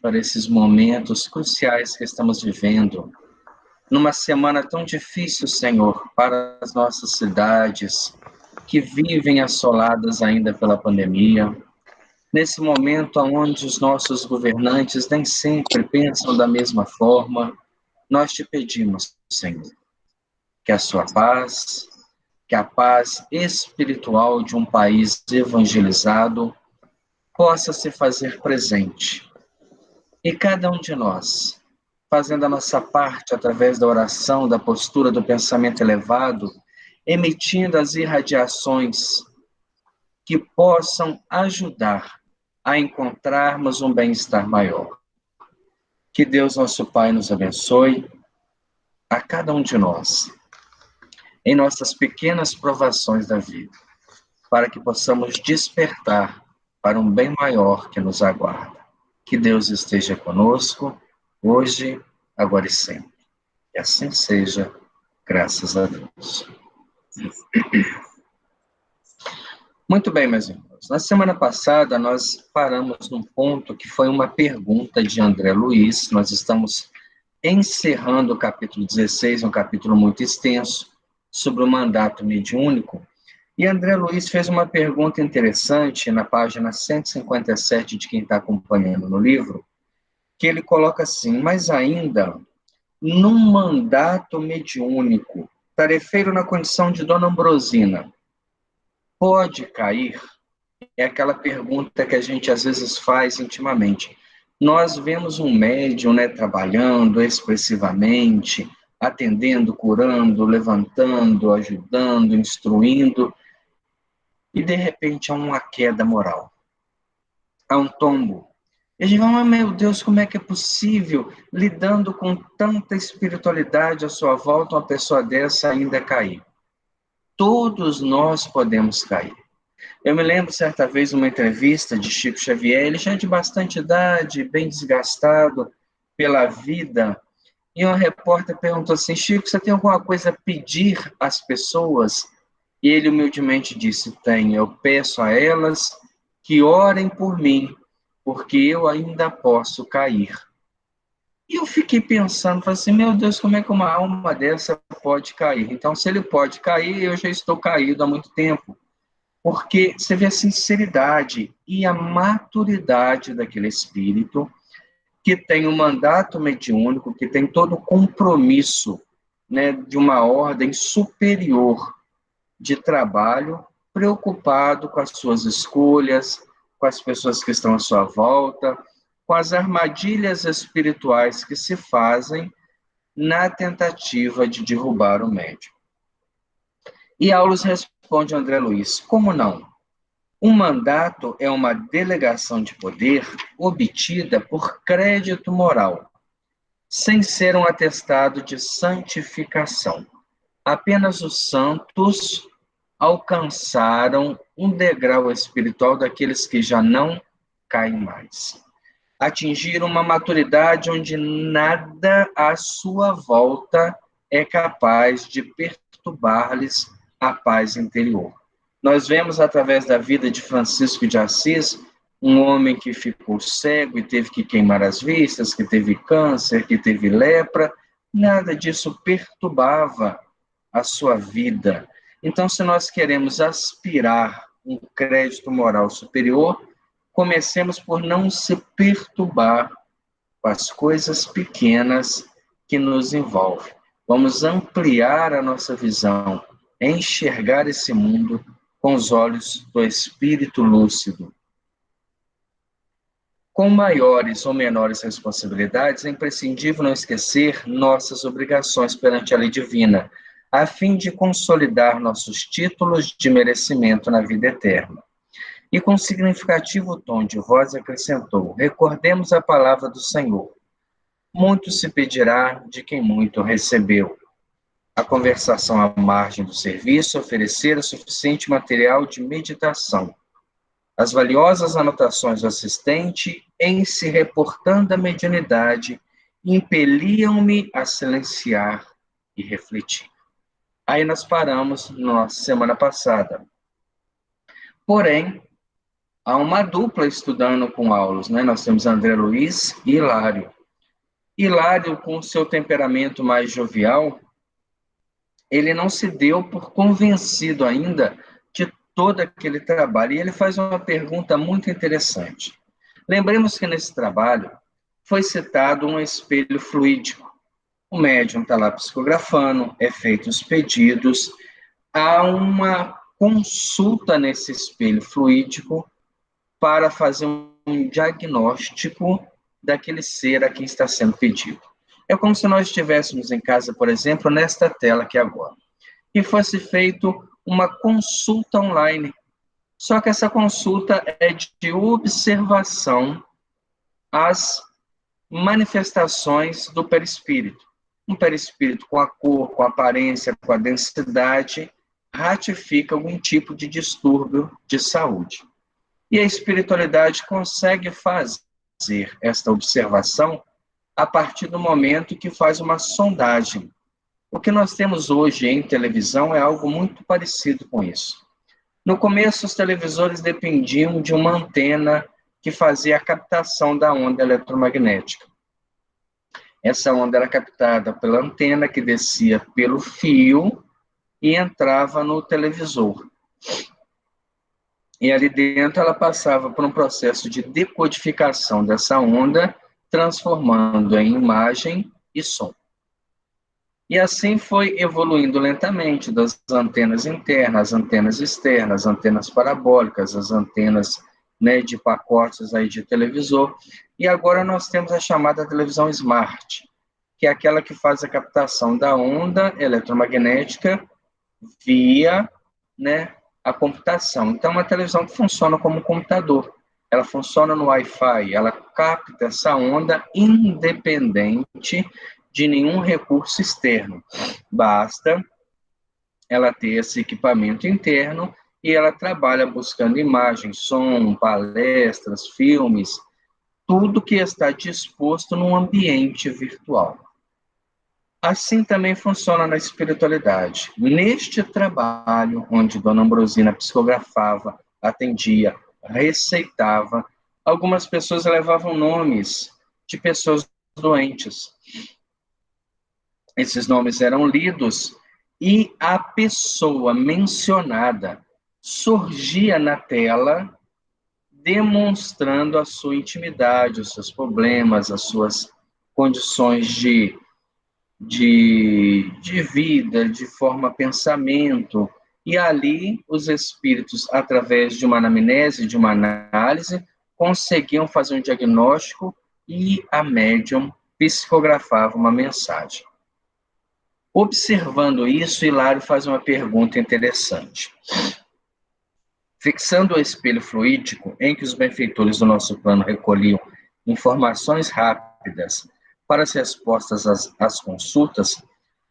para esses momentos cruciais que estamos vivendo. Numa semana tão difícil, Senhor, para as nossas cidades, que vivem assoladas ainda pela pandemia. Nesse momento onde os nossos governantes nem sempre pensam da mesma forma, nós te pedimos, Senhor, que a sua paz, que a paz espiritual de um país evangelizado possa se fazer presente. E cada um de nós, fazendo a nossa parte através da oração, da postura, do pensamento elevado, emitindo as irradiações que possam ajudar a encontrarmos um bem-estar maior. Que Deus, nosso Pai, nos abençoe, a cada um de nós, em nossas pequenas provações da vida, para que possamos despertar para um bem maior que nos aguarda. Que Deus esteja conosco, hoje, agora e sempre. E assim seja, graças a Deus. Muito bem, meus irmãos. Na semana passada, nós paramos num ponto que foi uma pergunta de André Luiz. Nós estamos encerrando o capítulo 16, um capítulo muito extenso, sobre o mandato mediúnico. E André Luiz fez uma pergunta interessante na página 157 de quem está acompanhando no livro, que ele coloca assim: mas ainda, num mandato mediúnico, tarefeiro na condição de Dona Ambrosina, pode cair? É aquela pergunta que a gente às vezes faz intimamente. Nós vemos um médium, trabalhando expressivamente, atendendo, curando, levantando, ajudando, instruindo, e de repente há uma queda moral, há um tombo. E a gente fala, meu Deus, como é que é possível, lidando com tanta espiritualidade à sua volta, uma pessoa dessa ainda cair? Todos nós podemos cair. Eu me lembro, certa vez, uma entrevista de Chico Xavier, ele já de bastante idade, bem desgastado pela vida, e um repórter perguntou assim: Chico, você tem alguma coisa a pedir às pessoas? E ele humildemente disse: tenho, eu peço a elas que orem por mim, porque eu ainda posso cair. E eu fiquei pensando, falei assim, meu Deus, como é que uma alma dessa pode cair? Então, se ele pode cair, eu já estou caído há muito tempo. Porque você vê a sinceridade e a maturidade daquele espírito que tem um mandato mediúnico, que tem todo o compromisso, de uma ordem superior de trabalho, preocupado com as suas escolhas, com as pessoas que estão à sua volta, com as armadilhas espirituais que se fazem na tentativa de derrubar o médium. E Aulus responde a André Luiz: como não? Um mandato é uma delegação de poder obtida por crédito moral, sem ser um atestado de santificação. Apenas os santos alcançaram um degrau espiritual daqueles que já não caem mais. Atingiram uma maturidade onde nada à sua volta é capaz de perturbar-lhes a paz interior. Nós vemos através da vida de Francisco de Assis, um homem que ficou cego e teve que queimar as vistas, que teve câncer, que teve lepra, nada disso perturbava a sua vida. Então, se nós queremos aspirar um crédito moral superior, comecemos por não se perturbar com as coisas pequenas que nos envolvem. Vamos ampliar a nossa visão, enxergar esse mundo com os olhos do espírito lúcido. Com maiores ou menores responsabilidades, é imprescindível não esquecer nossas obrigações perante a lei divina, a fim de consolidar nossos títulos de merecimento na vida eterna. E com significativo tom de voz acrescentou: recordemos a palavra do Senhor. Muito se pedirá de quem muito recebeu. A conversação à margem do serviço oferecera suficiente material de meditação. As valiosas anotações do assistente, em se reportando à mediunidade, impeliam-me a silenciar e refletir. Aí nós paramos na semana passada. Porém, há uma dupla estudando com Aulus, né? Nós temos André Luiz e Hilário. Hilário, com seu temperamento mais jovial, ele não se deu por convencido ainda de todo aquele trabalho. E ele faz uma pergunta muito interessante. Lembremos que nesse trabalho foi citado um espelho fluídico. O médium está lá psicografando, é feito os pedidos, há uma consulta nesse espelho fluídico para fazer um diagnóstico daquele ser a quem está sendo pedido. É como se nós estivéssemos em casa, por exemplo, nesta tela aqui agora, e fosse feito uma consulta online. Só que essa consulta é de observação às manifestações do perispírito. Um perispírito com a cor, com a aparência, com a densidade, ratifica algum tipo de distúrbio de saúde. E a espiritualidade consegue fazer esta observação a partir do momento que faz uma sondagem. O que nós temos hoje em televisão é algo muito parecido com isso. No começo, os televisores dependiam de uma antena que fazia a captação da onda eletromagnética. Essa onda era captada pela antena que descia pelo fio e entrava no televisor. E ali dentro ela passava por um processo de decodificação dessa onda, transformando em imagem e som. E assim foi evoluindo lentamente, das antenas internas, antenas externas, antenas parabólicas, as antenas, né, de pacotes aí de televisor. E agora nós temos a chamada televisão smart, que é aquela que faz a captação da onda eletromagnética via, né, a computação. Então, uma televisão que funciona como um computador. Ela funciona no Wi-Fi, ela capta essa onda independente de nenhum recurso externo. Basta ela ter esse equipamento interno e ela trabalha buscando imagens, som, palestras, filmes, tudo que está disposto num ambiente virtual. Assim também funciona na espiritualidade. Neste trabalho, onde Dona Ambrosina psicografava, atendia, receitava, algumas pessoas levavam nomes de pessoas doentes. Esses nomes eram lidos e a pessoa mencionada surgia na tela demonstrando a sua intimidade, os seus problemas, as suas condições de vida, de forma pensamento, e ali os espíritos, através de uma anamnese, de uma análise, conseguiam fazer um diagnóstico e a médium psicografava uma mensagem. Observando isso, Hilário faz uma pergunta interessante. Fixando o espelho fluídico, em que os benfeitores do nosso plano recolhiam informações rápidas para as respostas às consultas,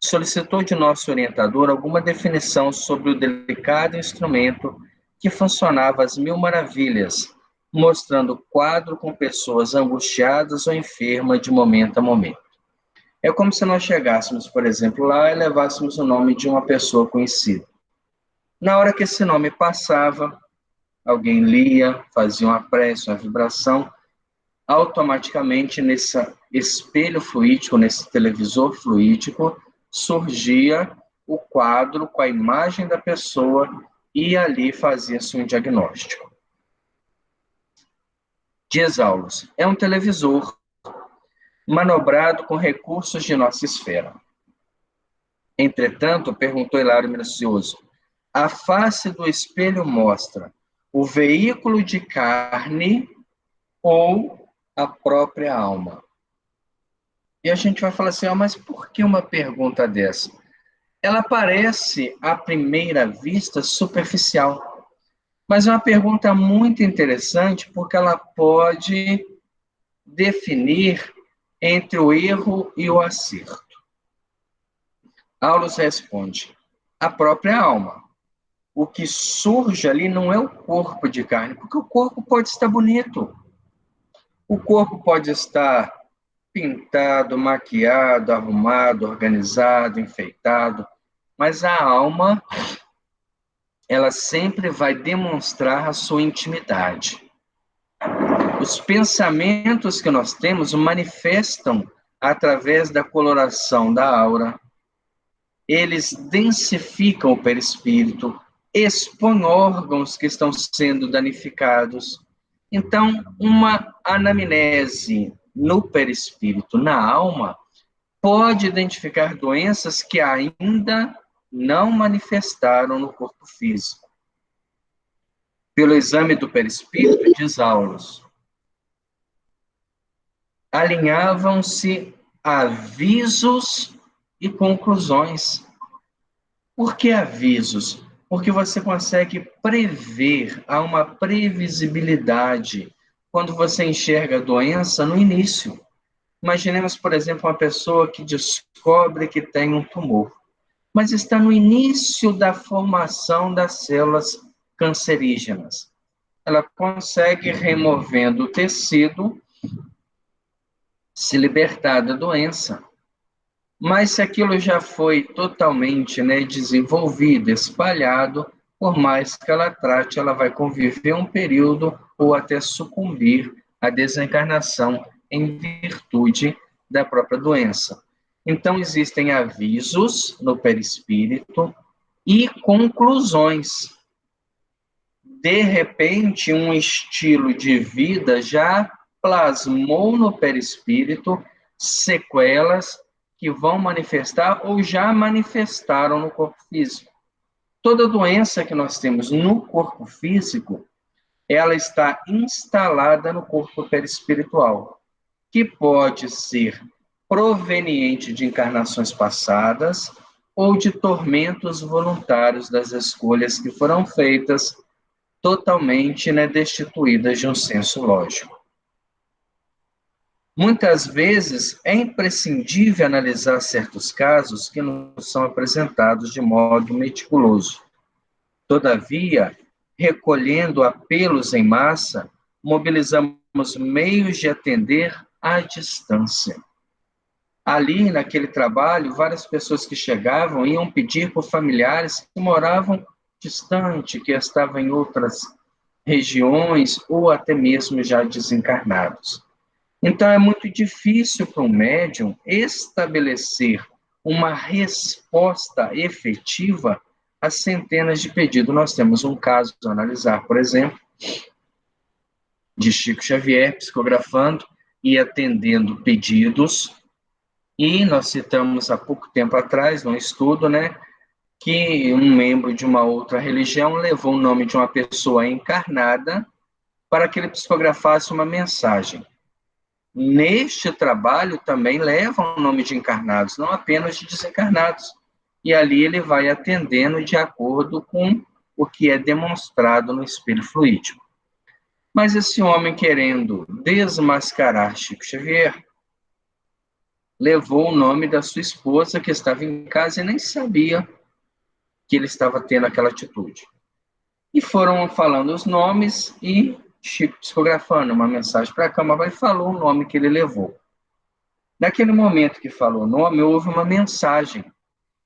solicitou de nosso orientador alguma definição sobre o delicado instrumento que funcionava às mil maravilhas, mostrando quadro com pessoas angustiadas ou enfermas de momento a momento. É como se nós chegássemos, por exemplo, lá e levássemos o nome de uma pessoa conhecida. Na hora que esse nome passava, alguém lia, fazia uma prece, uma vibração, automaticamente nesse espelho fluídico, nesse televisor fluídico, surgia o quadro com a imagem da pessoa e ali fazia-se um diagnóstico. Diz Aulus, é um televisor manobrado com recursos de nossa esfera. Entretanto, perguntou Hilário minucioso, a face do espelho mostra o veículo de carne ou a própria alma? E a gente vai falar assim, mas por que uma pergunta dessa? Ela parece, à primeira vista, superficial, mas é uma pergunta muito interessante porque ela pode definir entre o erro e o acerto. Aulus responde, a própria alma. O que surge ali não é o corpo de carne, porque o corpo pode estar bonito. O corpo pode estar pintado, maquiado, arrumado, organizado, enfeitado, mas a alma, ela sempre vai demonstrar a sua intimidade. Os pensamentos que nós temos manifestam através da coloração da aura. Eles densificam o perispírito, expõem órgãos que estão sendo danificados. Então, uma anamnese no perispírito, na alma, pode identificar doenças que ainda não manifestaram no corpo físico. Pelo exame do perispírito, diz Aulus, alinhavam-se avisos e conclusões. Por que avisos? Porque você consegue prever, há uma previsibilidade quando você enxerga a doença no início. Imaginemos, por exemplo, uma pessoa que descobre que tem um tumor, mas está no início da formação das células cancerígenas. Ela consegue, removendo o tecido, se libertar da doença. Mas se aquilo já foi totalmente, desenvolvido, espalhado, por mais que ela trate, ela vai conviver um período ou até sucumbir à desencarnação em virtude da própria doença. Então, existem avisos no perispírito e conclusões. De repente, um estilo de vida já plasmou no perispírito sequelas que vão manifestar ou já manifestaram no corpo físico. Toda doença que nós temos no corpo físico, ela está instalada no corpo perispiritual, que pode ser proveniente de encarnações passadas ou de tormentos voluntários das escolhas que foram feitas totalmente destituídas de um senso lógico. Muitas vezes é imprescindível analisar certos casos que nos são apresentados de modo meticuloso. Todavia, recolhendo apelos em massa, mobilizamos meios de atender à distância. Ali, naquele trabalho, várias pessoas que chegavam iam pedir por familiares que moravam distante, que estavam em outras regiões ou até mesmo já desencarnados. Então, é muito difícil para um médium estabelecer uma resposta efetiva a centenas de pedidos. Nós temos um caso a analisar, por exemplo, de Chico Xavier psicografando e atendendo pedidos, e nós citamos há pouco tempo atrás, num estudo, que um membro de uma outra religião levou o nome de uma pessoa encarnada para que ele psicografasse uma mensagem. Neste trabalho também levam o nome de encarnados, não apenas de desencarnados. E ali ele vai atendendo de acordo com o que é demonstrado no espelho fluídico. Mas esse homem, querendo desmascarar Chico Xavier, levou o nome da sua esposa, que estava em casa e nem sabia que ele estava tendo aquela atitude. E foram falando os nomes e Chico psicografando uma mensagem para a Câmara e falou o nome que ele levou. Naquele momento que falou o nome, houve uma mensagem.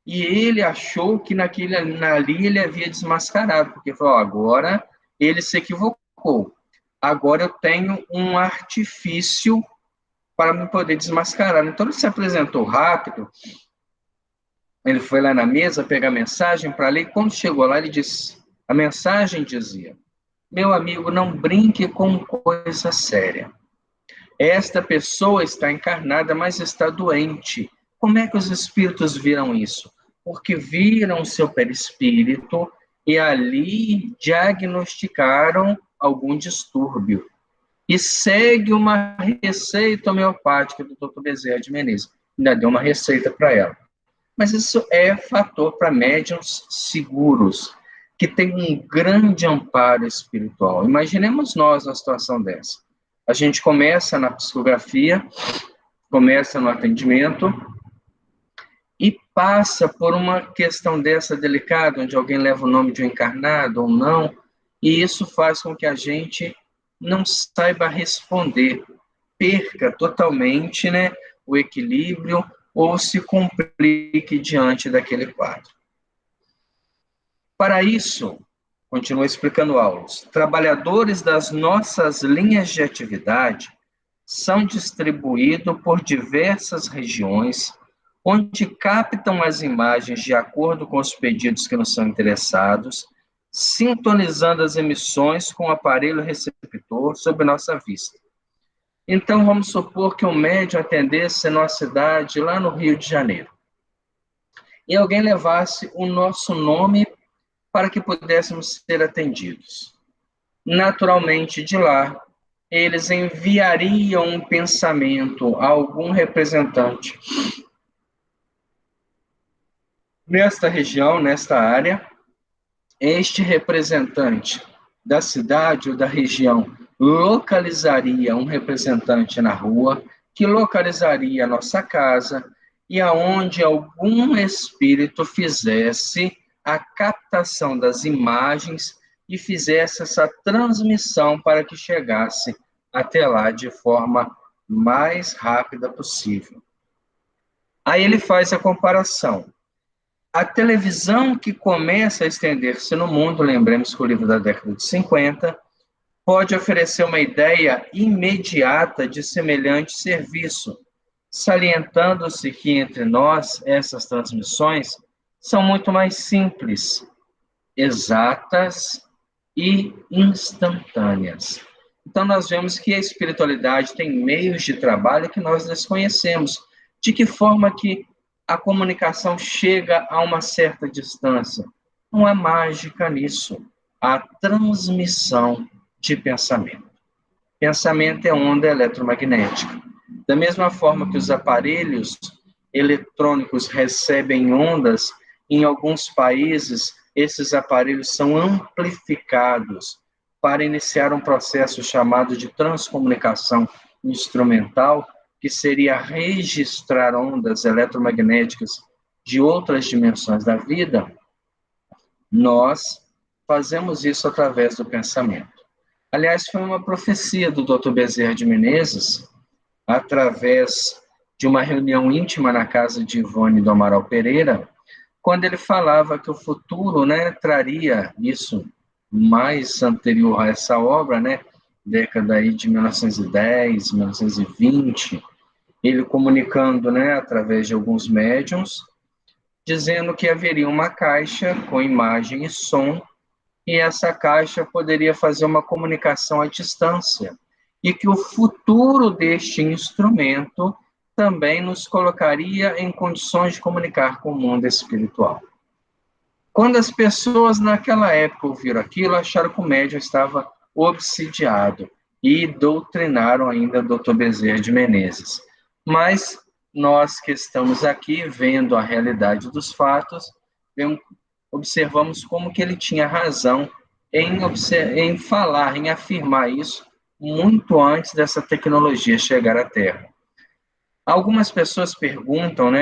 E ele achou que ali ele havia desmascarado, porque falou, agora ele se equivocou. Agora eu tenho um artifício para me poder desmascarar. Então ele se apresentou rápido, ele foi lá na mesa pegar a mensagem para ler, e quando chegou lá ele disse, a mensagem dizia, meu amigo, não brinque com coisa séria. Esta pessoa está encarnada, mas está doente. Como é que os espíritos viram isso? Porque viram seu perispírito e ali diagnosticaram algum distúrbio. E segue uma receita homeopática do Dr. Bezerra de Menezes. Ainda deu uma receita para ela. Mas isso é fator para médiuns seguros, que tem um grande amparo espiritual. Imaginemos nós na situação dessa. A gente começa na psicografia, começa no atendimento e passa por uma questão dessa delicada, onde alguém leva o nome de um encarnado ou não, e isso faz com que a gente não saiba responder, perca totalmente o equilíbrio ou se complique diante daquele quadro. Para isso, Continua explicando Aulos. Trabalhadores das nossas linhas de atividade são distribuídos por diversas regiões, onde captam as imagens de acordo com os pedidos que nos são interessados, sintonizando as emissões com o aparelho receptor sob nossa vista. Então, vamos supor que um médium atendesse numa cidade lá no Rio de Janeiro, e alguém levasse o nosso nome para que pudéssemos ser atendidos. Naturalmente, de lá, eles enviariam um pensamento a algum representante nesta região, nesta área. Este representante da cidade ou da região localizaria um representante na rua, que localizaria a nossa casa, e aonde algum espírito fizesse a captação das imagens e fizesse essa transmissão para que chegasse até lá de forma mais rápida possível. Aí ele faz a comparação. A televisão que começa a estender-se no mundo, lembremos que o livro da década de 50, pode oferecer uma ideia imediata de semelhante serviço, salientando-se que entre nós essas transmissões são muito mais simples, exatas e instantâneas. Então, nós vemos que a espiritualidade tem meios de trabalho que nós desconhecemos. De que forma que a comunicação chega a uma certa distância? Não há mágica nisso. Há transmissão de pensamento. Pensamento é onda eletromagnética. Da mesma forma que os aparelhos eletrônicos recebem ondas, em alguns países, esses aparelhos são amplificados para iniciar um processo chamado de transcomunicação instrumental, que seria registrar ondas eletromagnéticas de outras dimensões da vida. Nós fazemos isso através do pensamento. Aliás, foi uma profecia do Dr. Bezerra de Menezes, através de uma reunião íntima na casa de Ivone do Amaral Pereira, quando ele falava que o futuro, traria isso mais anterior a essa obra, década aí de 1910, 1920, ele comunicando, através de alguns médiums, dizendo que haveria uma caixa com imagem e som, e essa caixa poderia fazer uma comunicação à distância, e que o futuro deste instrumento também nos colocaria em condições de comunicar com o mundo espiritual. Quando as pessoas naquela época ouviram aquilo, acharam que o médium estava obsidiado e doutrinaram ainda o Dr. Bezerra de Menezes. Mas nós que estamos aqui vendo a realidade dos fatos, observamos como que ele tinha razão em falar, em afirmar isso muito antes dessa tecnologia chegar à Terra. Algumas pessoas perguntam,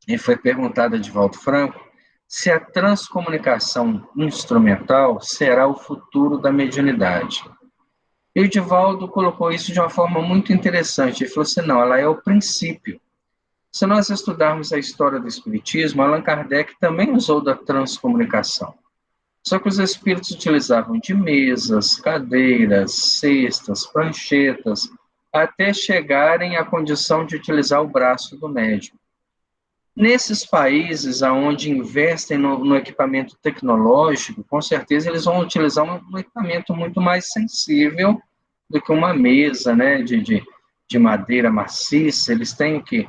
e foi perguntada de Divaldo Franco, se a transcomunicação instrumental será o futuro da mediunidade. E o Divaldo colocou isso de uma forma muito interessante. Ele falou assim, não, ela é o princípio. Se nós estudarmos a história do Espiritismo, Allan Kardec também usou da transcomunicação. Só que os espíritos utilizavam de mesas, cadeiras, cestas, pranchetas, até chegarem à condição de utilizar o braço do médium. Nesses países onde investem no equipamento tecnológico, com certeza eles vão utilizar um equipamento muito mais sensível do que uma mesa, de madeira maciça. Eles têm o quê?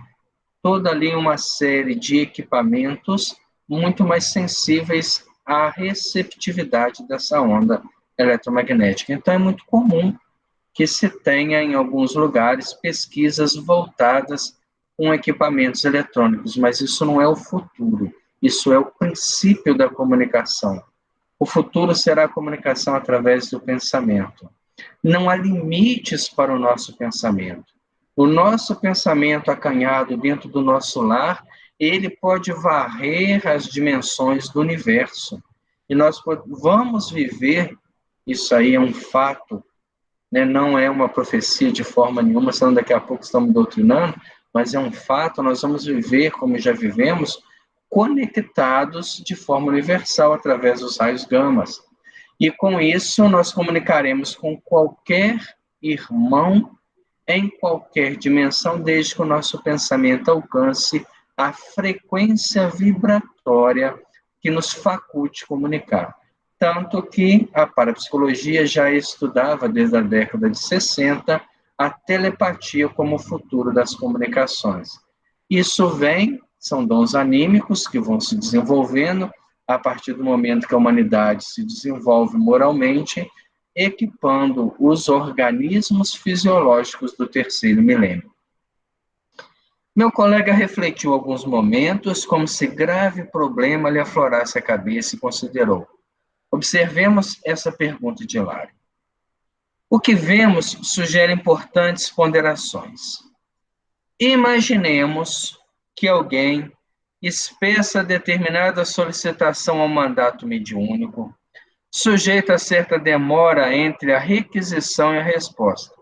Toda ali uma série de equipamentos muito mais sensíveis à receptividade dessa onda eletromagnética. Então, é muito comum que se tenha, em alguns lugares, pesquisas voltadas com equipamentos eletrônicos, mas isso não é o futuro, isso é o princípio da comunicação. O futuro será a comunicação através do pensamento. Não há limites para o nosso pensamento. O nosso pensamento acanhado dentro do nosso lar, ele pode varrer as dimensões do universo. E nós vamos viver, isso aí é um fato, não é uma profecia de forma nenhuma, senão daqui a pouco estamos doutrinando, mas é um fato, nós vamos viver como já vivemos, conectados de forma universal através dos raios gamas. E com isso nós comunicaremos com qualquer irmão em qualquer dimensão, desde que o nosso pensamento alcance a frequência vibratória que nos faculte comunicar. Tanto que a parapsicologia já estudava, desde a década de 60, a telepatia como o futuro das comunicações. Isso são dons anímicos que vão se desenvolvendo a partir do momento que a humanidade se desenvolve moralmente, equipando os organismos fisiológicos do terceiro milênio. Meu colega refletiu alguns momentos como se grave problema lhe aflorasse a cabeça e considerou. Observemos essa pergunta de Hilário. O que vemos sugere importantes ponderações. Imaginemos que alguém expressa determinada solicitação ao mandato mediúnico, sujeita a certa demora entre a requisição e a resposta.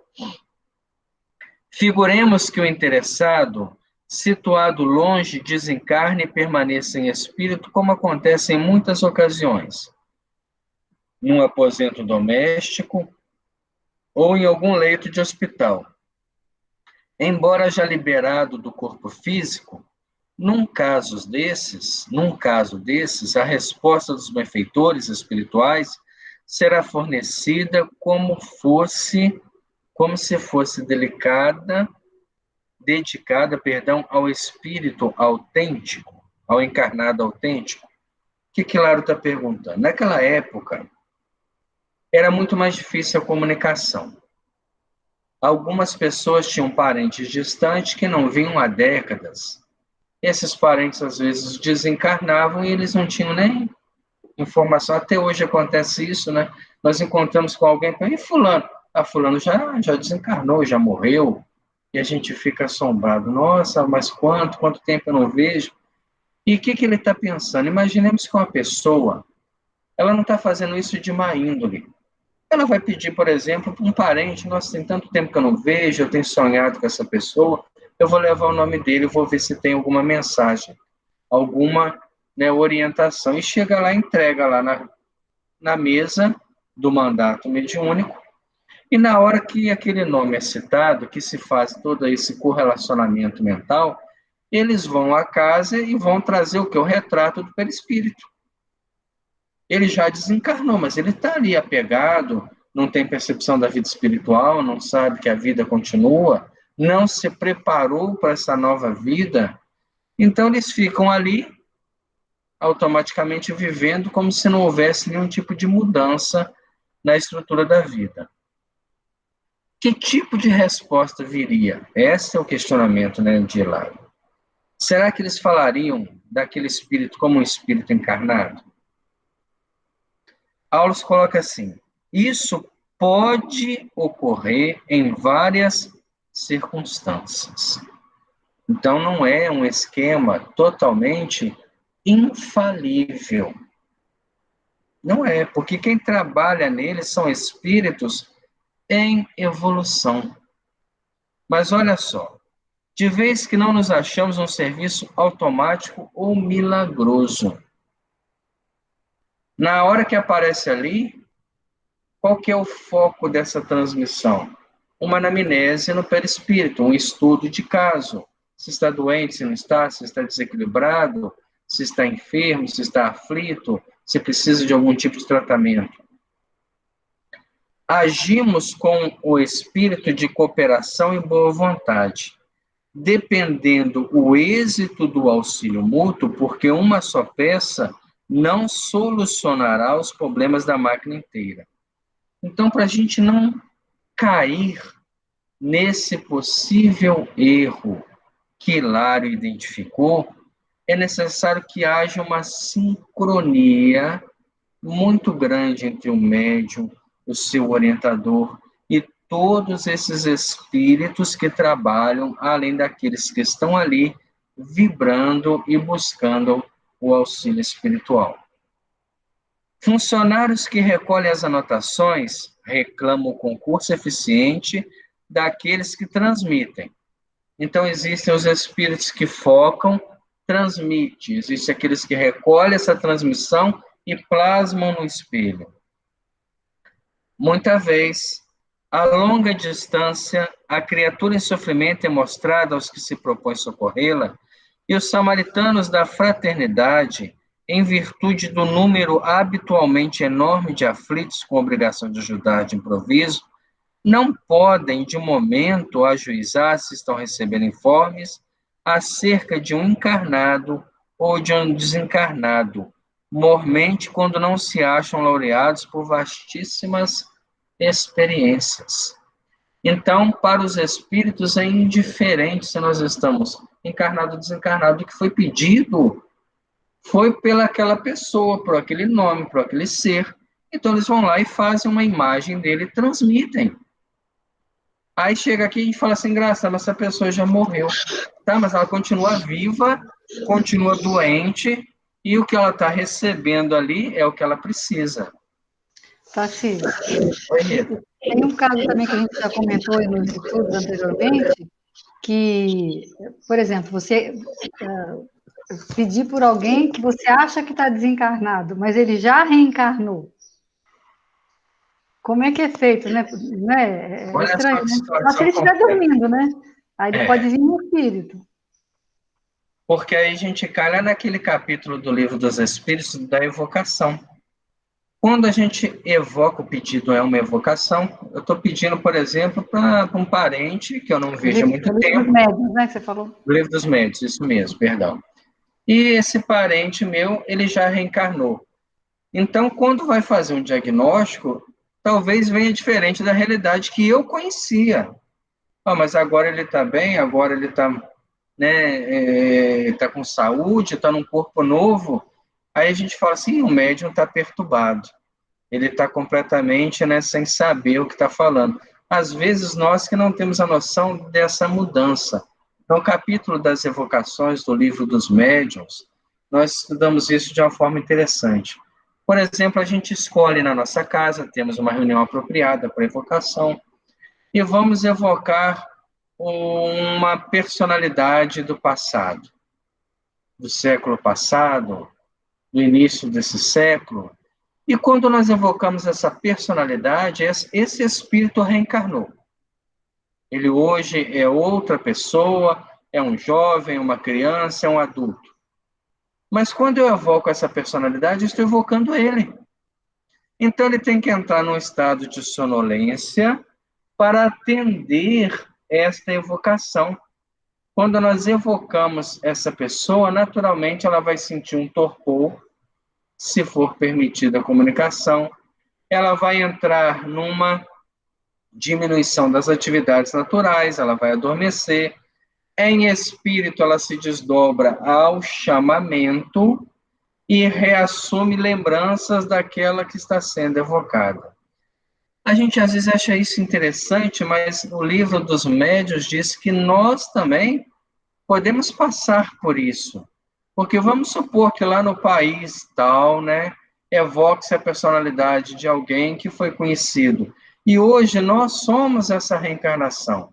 Figuremos que o interessado, situado longe, desencarne e permaneça em espírito, como acontece em muitas ocasiões, num aposento doméstico ou em algum leito de hospital. Embora já liberado do corpo físico, num caso desses, a resposta dos benfeitores espirituais será fornecida como se fosse dedicada, ao espírito autêntico, ao encarnado autêntico. O que Hilário está perguntando? Naquela época, era muito mais difícil a comunicação. Algumas pessoas tinham parentes distantes que não vinham há décadas. Esses parentes, às vezes, desencarnavam e eles não tinham nem informação. Até hoje acontece isso, né? Nós encontramos com alguém, e fulano? Fulano já desencarnou, já morreu. E a gente fica assombrado. Nossa, mas quanto tempo eu não vejo? E o que ele está pensando? Imaginemos que uma pessoa, ela não está fazendo isso de má índole. Ela vai pedir, por exemplo, para um parente, nossa, tem tanto tempo que eu não vejo, eu tenho sonhado com essa pessoa, eu vou levar o nome dele, vou ver se tem alguma mensagem, alguma orientação. E chega lá, entrega lá na mesa do mandato mediúnico, e na hora que aquele nome é citado, que se faz todo esse correlacionamento mental, eles vão à casa e vão trazer o que? O retrato do perispírito. Ele já desencarnou, mas ele está ali apegado, não tem percepção da vida espiritual, não sabe que a vida continua, não se preparou para essa nova vida. Então, eles ficam ali, automaticamente vivendo como se não houvesse nenhum tipo de mudança na estrutura da vida. Que tipo de resposta viria? Esse é o questionamento, de Hilário. Será que eles falariam daquele espírito como um espírito encarnado? Aulos coloca assim: isso pode ocorrer em várias circunstâncias. Então, não é um esquema totalmente infalível. Não é, porque quem trabalha nele são espíritos em evolução. Mas olha só, de vez que não nos achamos um serviço automático ou milagroso. Na hora que aparece ali, qual que é o foco dessa transmissão? Uma anamnese no perispírito, um estudo de caso. Se está doente, se não está, se está desequilibrado, se está enfermo, se está aflito, se precisa de algum tipo de tratamento. Agimos com o espírito de cooperação e boa vontade, dependendo o êxito do auxílio mútuo, porque uma só peça não solucionará os problemas da máquina inteira. Então, para a gente não cair nesse possível erro que Hilário identificou, é necessário que haja uma sincronia muito grande entre o médium, o seu orientador e todos esses espíritos que trabalham, além daqueles que estão ali vibrando e buscando o auxílio espiritual. Funcionários que recolhem as anotações reclamam o concurso eficiente daqueles que transmitem. Então, existem os espíritos que focam transmite. Existem aqueles que recolhem essa transmissão e plasmam no espelho. Muita vez, a longa distância, a criatura em sofrimento é mostrada aos que se propõem socorrê-la, e os samaritanos da fraternidade, em virtude do número habitualmente enorme de aflitos com obrigação de ajudar de improviso, não podem, de momento, ajuizar se estão recebendo informes acerca de um encarnado ou de um desencarnado, mormente quando não se acham laureados por vastíssimas experiências. Então, para os espíritos é indiferente se nós estamos encarnado ou desencarnado. O que foi pedido foi pelaquela pessoa, por aquele nome, por aquele ser. Então, eles vão lá e fazem uma imagem dele e transmitem. Aí chega aqui e fala assim, engraçado, mas essa pessoa já morreu. Tá, mas ela continua viva, continua doente, e o que ela está recebendo ali é o que ela precisa. Tarcísio, Oi, Rita. tem um caso também que a gente já comentou nos estudos anteriormente, que, por exemplo, você pedir por alguém que você acha que está desencarnado, mas ele já reencarnou. Como é que é feito, né? É Olha só estranho, que né? Só se situação ele estiver complexa. dormindo, né? Aí ele pode vir no espírito. Porque aí a gente calha naquele capítulo do Livro dos Espíritos da evocação. Quando a gente evoca o pedido, é uma evocação, eu estou pedindo, por exemplo, para um parente que eu não vejo há muito O livro dos tempo, médiuns, né, que você falou? o Livro dos Médiuns, isso mesmo, perdão. E esse parente meu, ele já reencarnou. Então, quando vai fazer um diagnóstico, talvez venha diferente da realidade que eu conhecia. Ah, mas agora ele está bem, agora ele está, né, tá com saúde, está num corpo novo. Aí a gente fala assim, o médium está perturbado. Ele está completamente, né, sem saber o que está falando. Às vezes, nós que não temos a noção dessa mudança. Então, o capítulo das evocações do Livro dos Médiuns, nós estudamos isso de uma forma interessante. Por exemplo, a gente escolhe na nossa casa, temos uma reunião apropriada para evocação, e vamos evocar uma personalidade do passado, do século passado, do início desse século. E quando nós evocamos essa personalidade, esse espírito reencarnou. Ele hoje é outra pessoa, é um jovem, uma criança, é um adulto. Mas quando eu evoco essa personalidade, eu estou evocando ele. Então ele tem que entrar num estado de sonolência para atender esta evocação. Quando nós evocamos essa pessoa, naturalmente ela vai sentir um torpor, se for permitida a comunicação, ela vai entrar numa diminuição das atividades naturais, ela vai adormecer. Em espírito, ela se desdobra ao chamamento e reassume lembranças daquela que está sendo evocada. A gente às vezes acha isso interessante, mas o Livro dos Médiuns diz que nós também podemos passar por isso. Porque vamos supor que lá no país tal, né, evoque-se a personalidade de alguém que foi conhecido. E hoje nós somos essa reencarnação.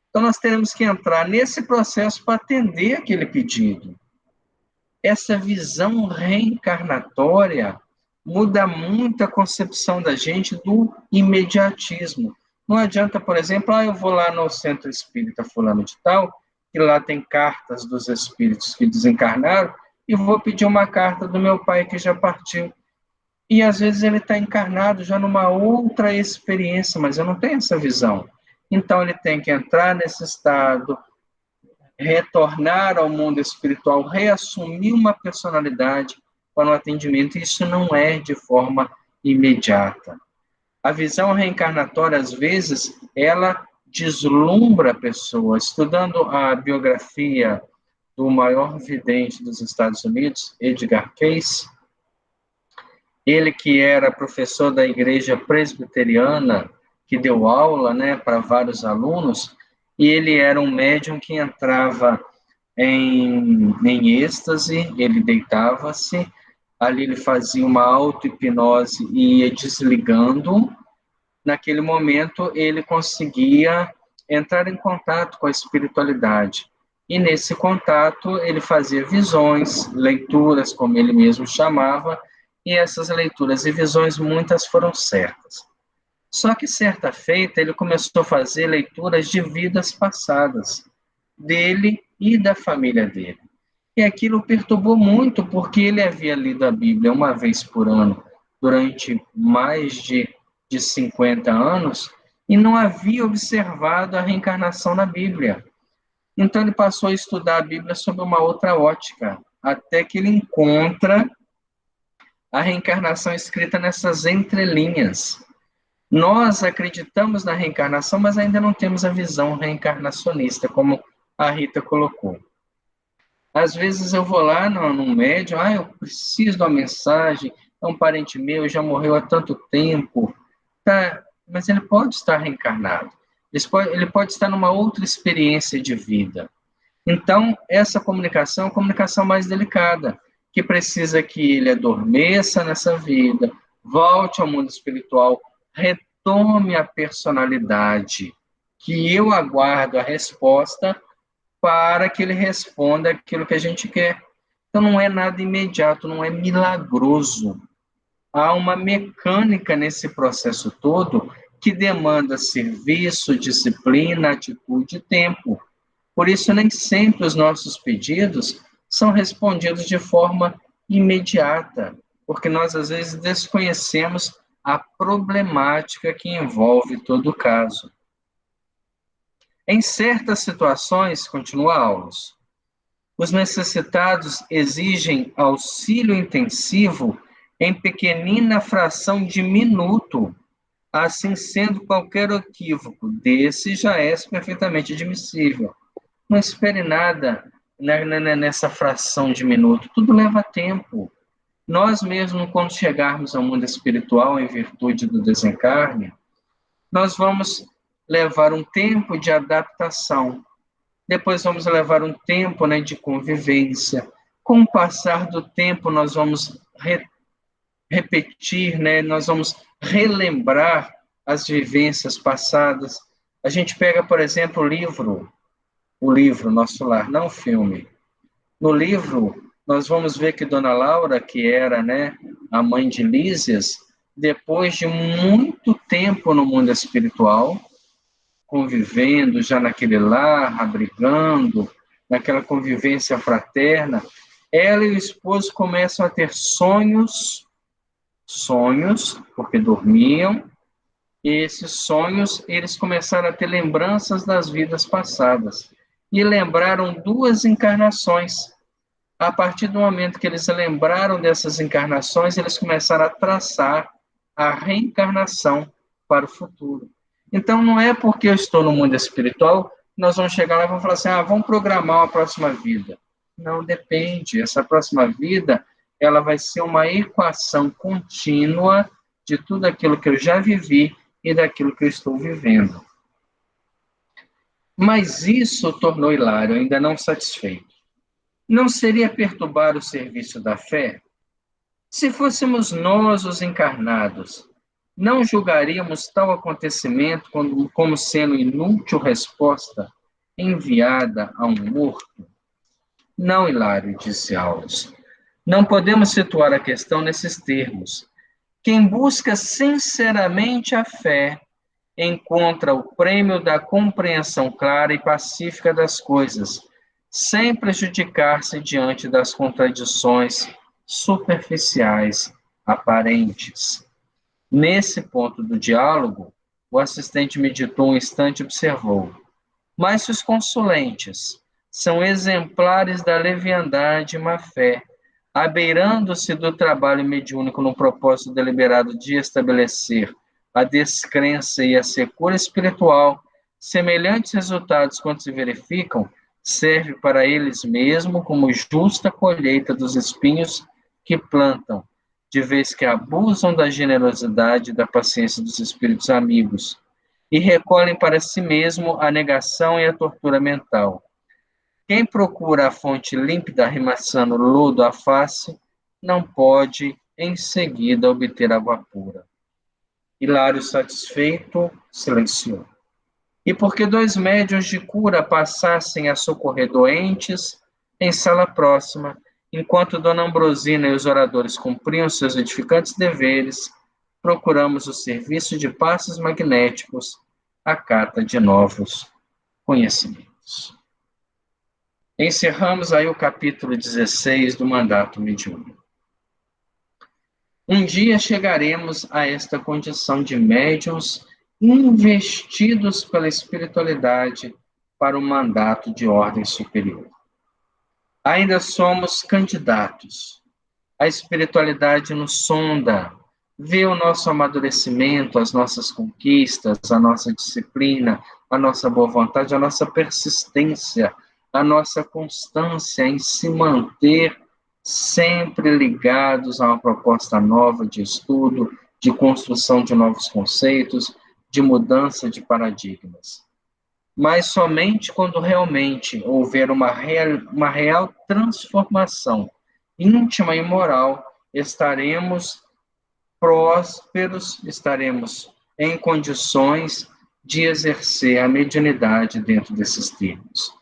Então nós teremos que entrar nesse processo para atender aquele pedido. Essa visão reencarnatória muda muito a concepção da gente do imediatismo. Não adianta, por exemplo, eu vou lá no centro espírita fulano de tal, que lá tem cartas dos espíritos que desencarnaram, e vou pedir uma carta do meu pai que já partiu. E às vezes ele está encarnado já numa outra experiência, mas eu não tenho essa visão. Então ele tem que entrar nesse estado, retornar ao mundo espiritual, reassumir uma personalidade para o atendimento. Isso não é de forma imediata. A visão reencarnatória, às vezes, ela deslumbra a pessoa. Estudando a biografia do maior vidente dos Estados Unidos, Edgar Cayce, ele que era professor da igreja presbiteriana, que deu aula, né, para vários alunos, e ele era um médium que entrava em êxtase, ele deitava-se, ali ele fazia uma auto-hipnose e ia desligando. Naquele momento, ele conseguia entrar em contato com a espiritualidade. E nesse contato ele fazia visões, leituras, como ele mesmo chamava, e essas leituras e visões, muitas foram certas. Só que certa feita ele começou a fazer leituras de vidas passadas, dele e da família dele. E aquilo perturbou muito, porque ele havia lido a Bíblia uma vez por ano durante mais de 50 anos e não havia observado a reencarnação na Bíblia. Então ele passou a estudar a Bíblia sob uma outra ótica, até que ele encontra a reencarnação escrita nessas entrelinhas. Nós acreditamos na reencarnação, mas ainda não temos a visão reencarnacionista, como a Rita colocou. Às vezes eu vou lá no médium, eu preciso de uma mensagem, é um parente meu, já morreu há tanto tempo, tá, mas ele pode estar reencarnado, ele pode estar numa outra experiência de vida. Então, essa comunicação é uma comunicação mais delicada, que precisa que ele adormeça nessa vida, volte ao mundo espiritual, retome a personalidade, que eu aguardo a resposta para que ele responda aquilo que a gente quer. Então, não é nada imediato, não é milagroso. Há uma mecânica nesse processo todo que demanda serviço, disciplina, atitude e tempo. Por isso, nem sempre os nossos pedidos são respondidos de forma imediata, porque nós, às vezes, desconhecemos a problemática que envolve todo o caso. Em certas situações, continua Aulos, os necessitados exigem auxílio intensivo em pequenina fração de minuto. Assim sendo, qualquer equívoco desse já é perfeitamente admissível. Não espere nada nessa fração de minuto. Tudo leva tempo. Nós mesmos, quando chegarmos ao mundo espiritual, em virtude do desencarne, nós vamos levar um tempo de adaptação. Depois vamos levar um tempo, de convivência. Com o passar do tempo, nós vamos repetir, nós vamos relembrar as vivências passadas. A gente pega, por exemplo, o livro Nosso Lar, não o filme. No livro, nós vamos ver que Dona Laura, que era, a mãe de Lísias, depois de muito tempo no mundo espiritual, convivendo já naquele lar, abrigando, naquela convivência fraterna, ela e o esposo começam a ter sonhos, porque dormiam, e esses sonhos, eles começaram a ter lembranças das vidas passadas, e lembraram 2 encarnações. A partir do momento que eles lembraram dessas encarnações, eles começaram a traçar a reencarnação para o futuro. Então, não é porque eu estou no mundo espiritual, nós vamos chegar lá e vamos falar assim, vamos programar uma próxima vida. Não, depende. Essa próxima vida, ela vai ser uma equação contínua de tudo aquilo que eu já vivi e daquilo que eu estou vivendo. Mas isso tornou Hilário ainda não satisfeito. Não seria perturbar o serviço da fé? Se fôssemos nós os encarnados, não julgaríamos tal acontecimento como sendo inútil resposta enviada a um morto? Não, Hilário, disse Aulos. Não podemos situar a questão nesses termos. Quem busca sinceramente a fé encontra o prêmio da compreensão clara e pacífica das coisas, sem prejudicar-se diante das contradições superficiais aparentes. Nesse ponto do diálogo, o assistente meditou um instante e observou. Mas se os consulentes são exemplares da leviandade e má-fé, abeirando-se do trabalho mediúnico no propósito deliberado de estabelecer a descrença e a secura espiritual, semelhantes resultados, quando se verificam, serve para eles mesmos como justa colheita dos espinhos que plantam, de vez que abusam da generosidade e da paciência dos espíritos amigos, e recolhem para si mesmo a negação e a tortura mental. Quem procura a fonte límpida, arremessando lodo à face, não pode, em seguida, obter água pura. Hilário, satisfeito, silenciou. e porque 2 médiuns de cura passassem a socorrer doentes em sala próxima, enquanto Dona Ambrosina e os oradores cumpriam seus edificantes deveres, procuramos o serviço de passes magnéticos, a cata de novos conhecimentos. Encerramos aí o capítulo 16 do mandato mediúnico. Um dia chegaremos a esta condição de médiuns investidos pela espiritualidade para o mandato de ordem superior. Ainda somos candidatos. A espiritualidade nos sonda, vê o nosso amadurecimento, as nossas conquistas, a nossa disciplina, a nossa boa vontade, a nossa persistência, a nossa constância em se manter sempre ligados a uma proposta nova de estudo, de construção de novos conceitos, de mudança de paradigmas. Mas somente quando realmente houver uma real transformação íntima e moral, estaremos prósperos, estaremos em condições de exercer a mediunidade dentro desses termos.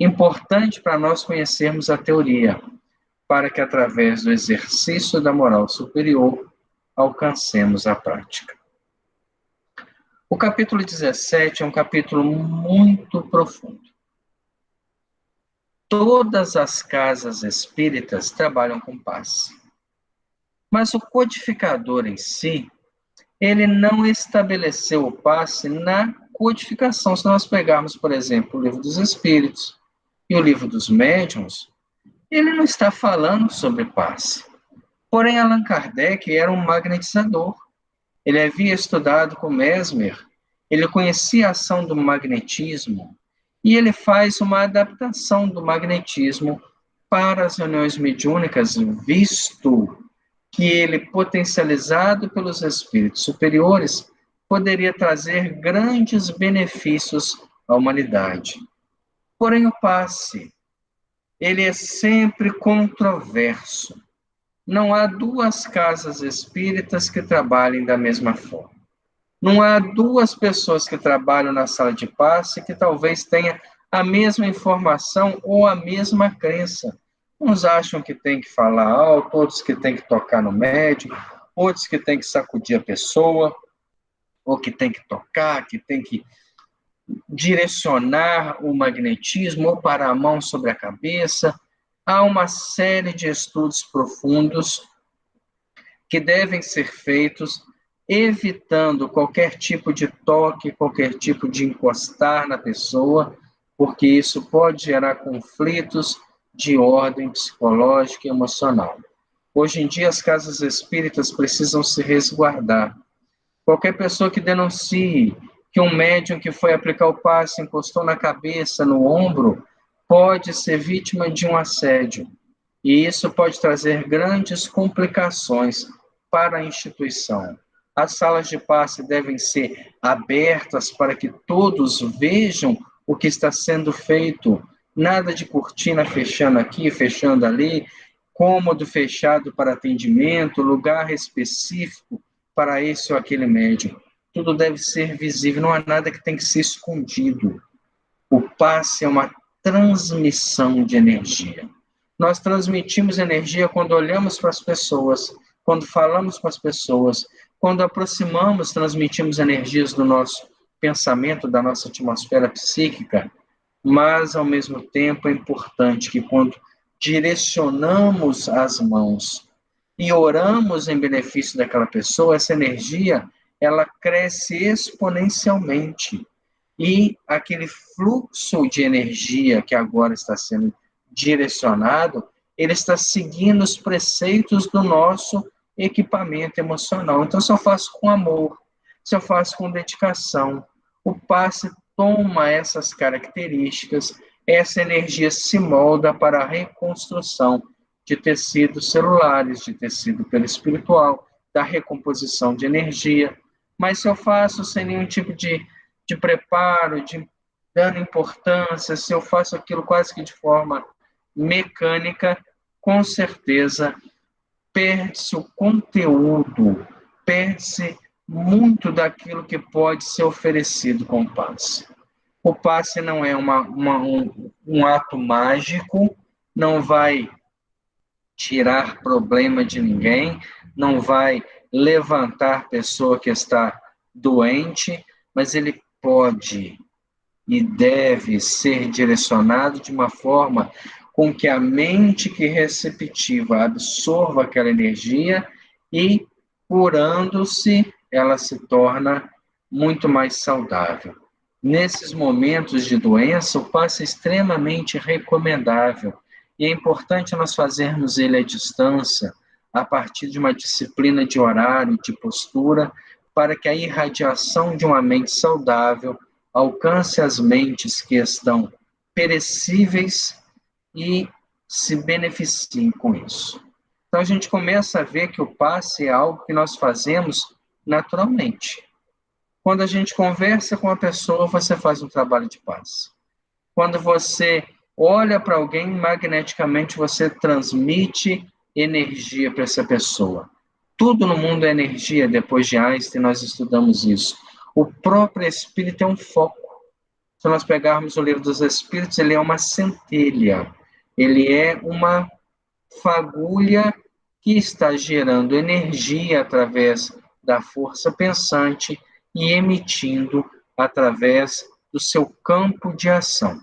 Importante para nós conhecermos a teoria, para que através do exercício da moral superior alcancemos a prática. O capítulo 17 é um capítulo muito profundo. Todas as casas espíritas trabalham com passe. Mas o codificador em si, ele não estabeleceu o passe na codificação. Se nós pegarmos, por exemplo, o Livro dos Espíritos e o Livro dos Médiuns, ele não está falando sobre passe. Porém, Allan Kardec era um magnetizador. Ele havia estudado com Mesmer, ele conhecia a ação do magnetismo, e ele faz uma adaptação do magnetismo para as reuniões mediúnicas, visto que ele, potencializado pelos espíritos superiores, poderia trazer grandes benefícios à humanidade. Porém, o passe, ele é sempre controverso. Não há 2 casas espíritas que trabalhem da mesma forma. Não há 2 pessoas que trabalham na sala de passe que talvez tenham a mesma informação ou a mesma crença. Uns acham que tem que falar alto, outros que tem que tocar no médium, outros que tem que sacudir a pessoa, ou que tem que tocar, que tem que direcionar o magnetismo ou parar a mão sobre a cabeça. Há uma série de estudos profundos que devem ser feitos, evitando qualquer tipo de toque, qualquer tipo de encostar na pessoa, porque isso pode gerar conflitos de ordem psicológica e emocional. Hoje em dia, as casas espíritas precisam se resguardar. Qualquer pessoa que denuncie que um médium que foi aplicar o passe encostou na cabeça, no ombro, pode ser vítima de um assédio. E isso pode trazer grandes complicações para a instituição. As salas de passe devem ser abertas para que todos vejam o que está sendo feito. Nada de cortina fechando aqui, fechando ali, cômodo fechado para atendimento, lugar específico para esse ou aquele médium. Tudo deve ser visível, não há nada que tem que ser escondido. O passe é uma transmissão de energia. Nós transmitimos energia quando olhamos para as pessoas, quando falamos com as pessoas, quando aproximamos, transmitimos energias do nosso pensamento, da nossa atmosfera psíquica, mas, ao mesmo tempo, é importante que quando direcionamos as mãos e oramos em benefício daquela pessoa, essa energia, ela cresce exponencialmente. E aquele fluxo de energia que agora está sendo direcionado, ele está seguindo os preceitos do nosso equipamento emocional. Então, se eu faço com amor, se eu faço com dedicação, o passe toma essas características, essa energia se molda para a reconstrução de tecidos celulares, de tecido perispiritual, da recomposição de energia. Mas se eu faço sem nenhum tipo de preparo, de dando importância, se eu faço aquilo quase que de forma mecânica, com certeza perde-se o conteúdo, perde-se muito daquilo que pode ser oferecido com passe. O passe não é um ato mágico, não vai tirar problema de ninguém, não vai levantar pessoa que está doente, mas ele pode e deve ser direcionado de uma forma com que a mente que receptiva absorva aquela energia e, curando-se, ela se torna muito mais saudável. Nesses momentos de doença, o passe é extremamente recomendável e é importante nós fazermos ele à distância, a partir de uma disciplina de horário, de postura, para que a irradiação de uma mente saudável alcance as mentes que estão perecíveis e se beneficiem com isso. Então, a gente começa a ver que o passe é algo que nós fazemos naturalmente. Quando a gente conversa com a pessoa, você faz um trabalho de passe. Quando você olha para alguém, magneticamente você transmite energia para essa pessoa. Tudo no mundo é energia, depois de Einstein nós estudamos isso. O próprio espírito é um foco. Se nós pegarmos o livro dos Espíritos, ele é uma centelha. Ele é uma fagulha que está gerando energia através da força pensante e emitindo através do seu campo de ação.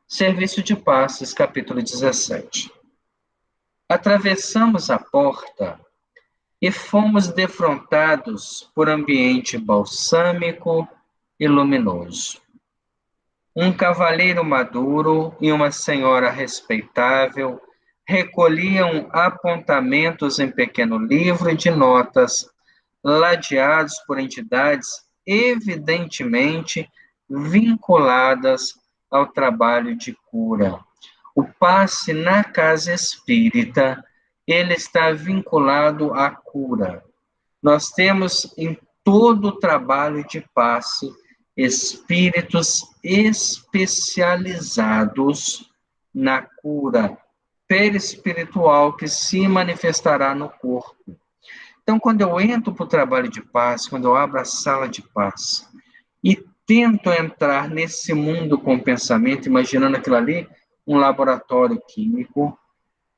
Serviço de passes, capítulo 17. Atravessamos a porta e fomos defrontados por ambiente balsâmico e luminoso. Um cavalheiro maduro e uma senhora respeitável recolhiam apontamentos em pequeno livro de notas, ladeados por entidades evidentemente vinculadas ao trabalho de cura. O passe na casa espírita, ele está vinculado à cura. Nós temos em todo o trabalho de passe espíritos especializados na cura perispiritual que se manifestará no corpo. Então, quando eu entro para o trabalho de passe, quando eu abro a sala de passe e tento entrar nesse mundo com pensamento, imaginando aquilo ali, um laboratório químico,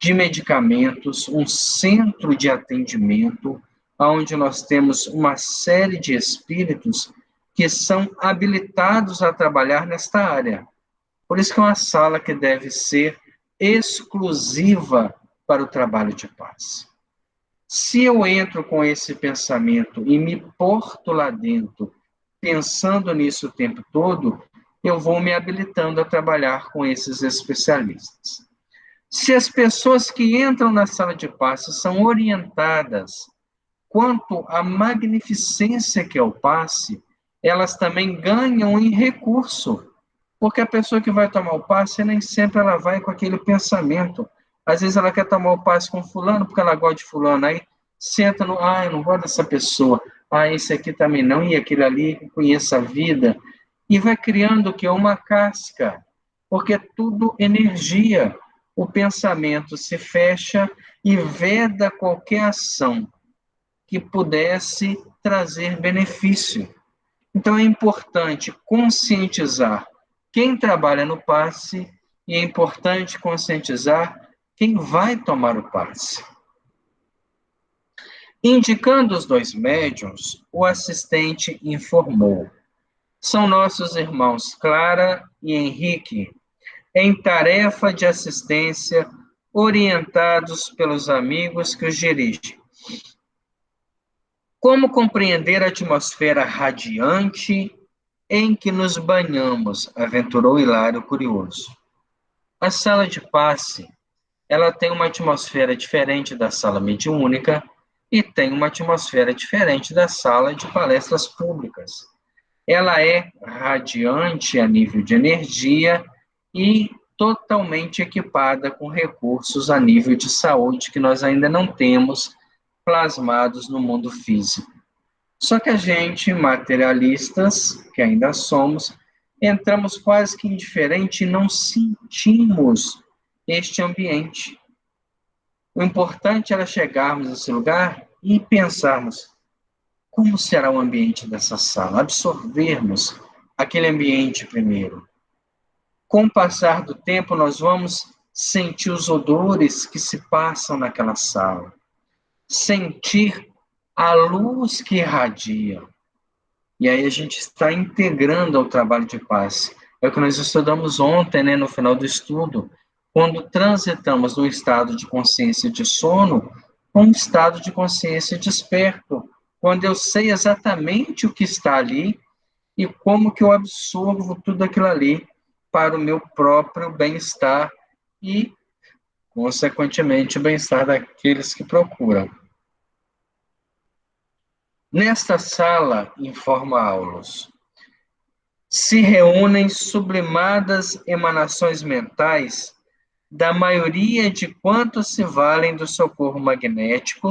de medicamentos, um centro de atendimento, onde nós temos uma série de espíritos que são habilitados a trabalhar nesta área. Por isso que é uma sala que deve ser exclusiva para o trabalho de passe. Se eu entro com esse pensamento e me porto lá dentro, pensando nisso o tempo todo, eu vou me habilitando a trabalhar com esses especialistas. Se as pessoas que entram na sala de passe são orientadas quanto à magnificência que é o passe, elas também ganham em recurso, porque a pessoa que vai tomar o passe, nem sempre ela vai com aquele pensamento. Às vezes ela quer tomar o passe com fulano, porque ela gosta de fulano, aí senta no, eu não gosto dessa pessoa, esse aqui também não, e aquele ali, conhece a vida, e vai criando o que? Uma casca, porque é tudo energia. O pensamento se fecha e veda qualquer ação que pudesse trazer benefício. Então, é importante conscientizar quem trabalha no passe e é importante conscientizar quem vai tomar o passe. Indicando os dois médiuns, o assistente informou: são nossos irmãos Clara e Henrique, em tarefa de assistência, orientados pelos amigos que os dirigem. Como compreender a atmosfera radiante em que nos banhamos? Aventurou Hilário curioso. A sala de passe, ela tem uma atmosfera diferente da sala mediúnica e tem uma atmosfera diferente da sala de palestras públicas. Ela é radiante a nível de energia e totalmente equipada com recursos a nível de saúde que nós ainda não temos plasmados no mundo físico. Só que a gente, materialistas, que ainda somos, entramos quase que indiferente e não sentimos este ambiente. O importante era chegarmos nesse lugar e pensarmos como será o ambiente dessa sala, absorvermos aquele ambiente primeiro. Com o passar do tempo, nós vamos sentir os odores que se passam naquela sala, sentir a luz que irradia. E aí a gente está integrando ao trabalho de passe. É o que nós estudamos ontem, né, no final do estudo, quando transitamos do estado de consciência de sono para um estado de consciência desperto, quando eu sei exatamente o que está ali e como que eu absorvo tudo aquilo ali para o meu próprio bem-estar e, consequentemente, o bem-estar daqueles que procuram. Nesta sala, informa Aulus, se reúnem sublimadas emanações mentais da maioria de quantos se valem do socorro magnético,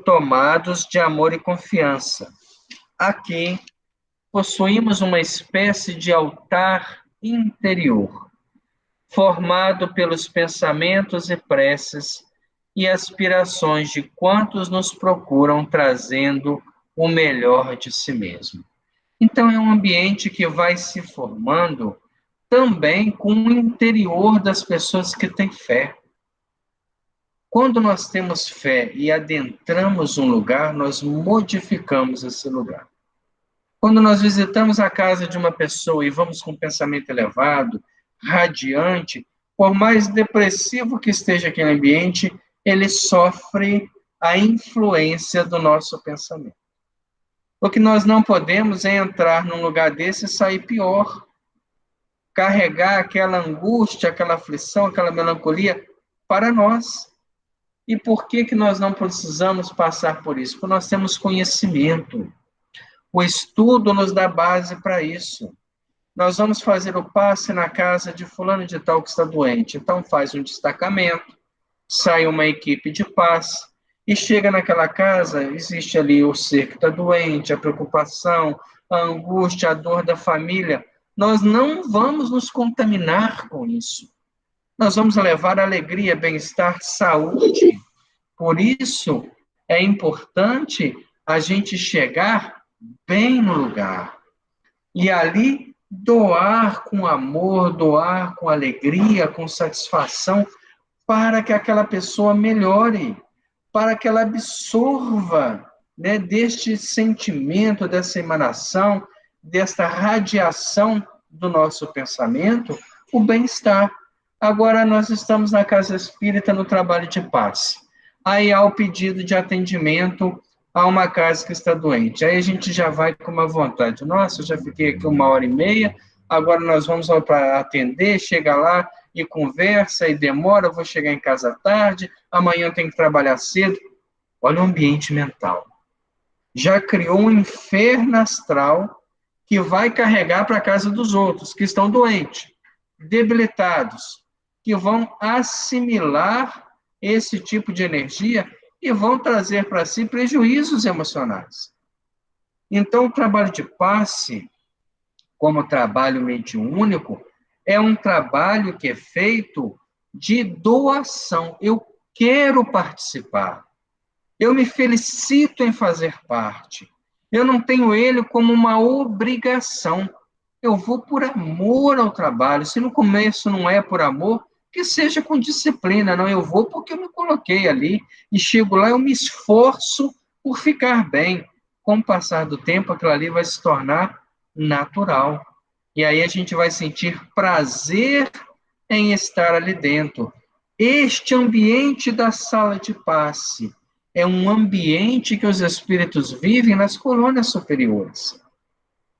tomados de amor e confiança. Aqui, possuímos uma espécie de altar interior, formado pelos pensamentos e preces e aspirações de quantos nos procuram trazendo o melhor de si mesmo. Então, é um ambiente que vai se formando também com o interior das pessoas que têm fé. Quando nós temos fé e adentramos um lugar, nós modificamos esse lugar. Quando nós visitamos a casa de uma pessoa e vamos com um pensamento elevado, radiante, por mais depressivo que esteja aquele ambiente, ele sofre a influência do nosso pensamento. O que nós não podemos é entrar num lugar desse e sair pior. Carregar aquela angústia, aquela aflição, aquela melancolia para nós. E por que nós não precisamos passar por isso? Porque nós temos conhecimento. O estudo nos dá base para isso. Nós vamos fazer o passe na casa de fulano de tal que está doente. Então faz um destacamento, sai uma equipe de passe, e chega naquela casa, existe ali o ser que está doente, a preocupação, a angústia, a dor da família. Nós não vamos nos contaminar com isso. Nós vamos levar alegria, bem-estar, saúde. Por isso, é importante a gente chegar bem no lugar. E ali, doar com amor, doar com alegria, com satisfação, para que aquela pessoa melhore, para que ela absorva, né, deste sentimento, dessa emanação, desta radiação do nosso pensamento, o bem-estar. Agora nós estamos na Casa Espírita no trabalho de passe. Aí há o pedido de atendimento a uma casa que está doente. Aí a gente já vai com uma vontade. Nossa, eu já fiquei aqui 1h30, agora nós vamos para atender, chega lá e conversa e demora, vou chegar em casa tarde, amanhã eu tenho que trabalhar cedo. Olha o ambiente mental. Já criou um inferno astral que vai carregar para a casa dos outros, que estão doentes, debilitados, que vão assimilar esse tipo de energia e vão trazer para si prejuízos emocionais. Então, o trabalho de passe, como trabalho mediúnico, é um trabalho que é feito de doação. Eu quero participar. Eu me felicito em fazer parte. Eu não tenho ele como uma obrigação. Eu vou por amor ao trabalho. Se no começo não é por amor, que seja com disciplina. Não, eu vou porque eu me coloquei ali e chego lá, eu me esforço por ficar bem. Com o passar do tempo, aquilo ali vai se tornar natural. E aí a gente vai sentir prazer em estar ali dentro. Este ambiente da sala de passe é um ambiente que os espíritos vivem nas colônias superiores.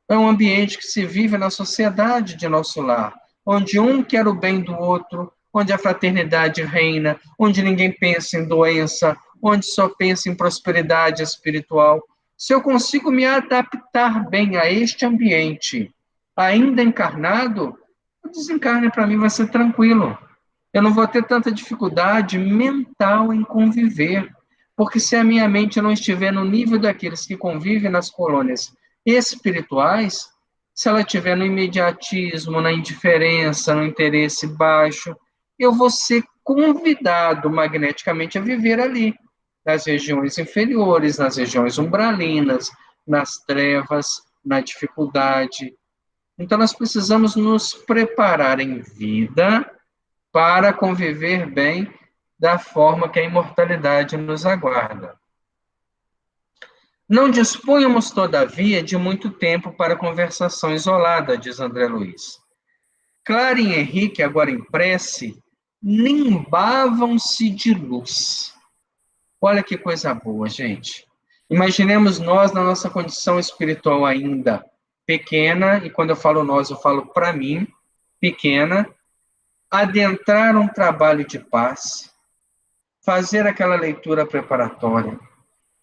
É um ambiente que se vive na sociedade de nosso lar, onde um quer o bem do outro, onde a fraternidade reina, onde ninguém pensa em doença, onde só pensa em prosperidade espiritual. Se eu consigo me adaptar bem a este ambiente, ainda encarnado, o desencarne para mim vai ser tranquilo. Eu não vou ter tanta dificuldade mental em conviver, porque se a minha mente não estiver no nível daqueles que convivem nas colônias espirituais, se ela estiver no imediatismo, na indiferença, no interesse baixo, eu vou ser convidado magneticamente a viver ali, nas regiões inferiores, nas regiões umbralinas, nas trevas. na dificuldade. Então, nós precisamos nos preparar em vida para conviver bem da forma que a imortalidade nos aguarda. Não dispunhamos, todavia, de muito tempo para conversação isolada, diz André Luiz. Clara e Henrique, agora em prece, nimbavam-se de luz. Olha que coisa boa, gente. Imaginemos nós, na nossa condição espiritual ainda pequena, e quando eu falo nós, eu falo para mim, pequena, adentrar um trabalho de paz, fazer aquela leitura preparatória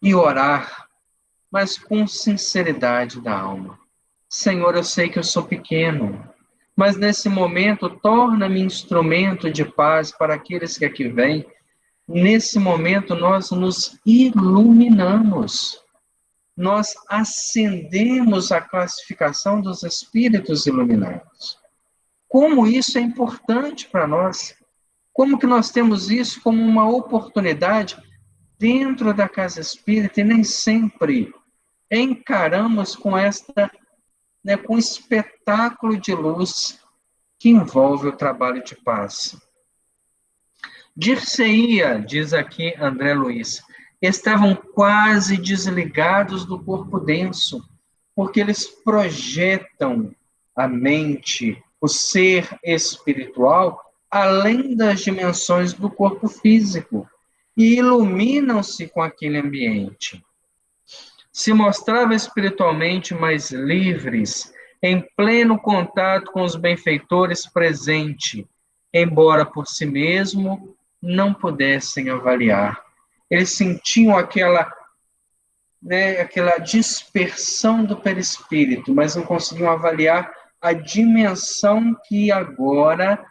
e orar, mas com sinceridade da alma. Senhor, eu sei que eu sou pequeno, mas nesse momento torna-me instrumento de paz para aqueles que aqui vêm. Nesse momento nós nos iluminamos, nós ascendemos a classificação dos espíritos iluminados. Como isso é importante para nós? Como que nós temos isso como uma oportunidade dentro da casa espírita e nem sempre encaramos com com espetáculo de luz que envolve o trabalho de paz. Dir-se-ia, diz aqui André Luiz, estavam quase desligados do corpo denso, porque eles projetam a mente, o ser espiritual, além das dimensões do corpo físico, e iluminam-se com aquele ambiente. Se mostravam espiritualmente mais livres, em pleno contato com os benfeitores presentes, embora por si mesmo não pudessem avaliar. Eles sentiam aquela dispersão do perispírito, mas não conseguiam avaliar a dimensão que agora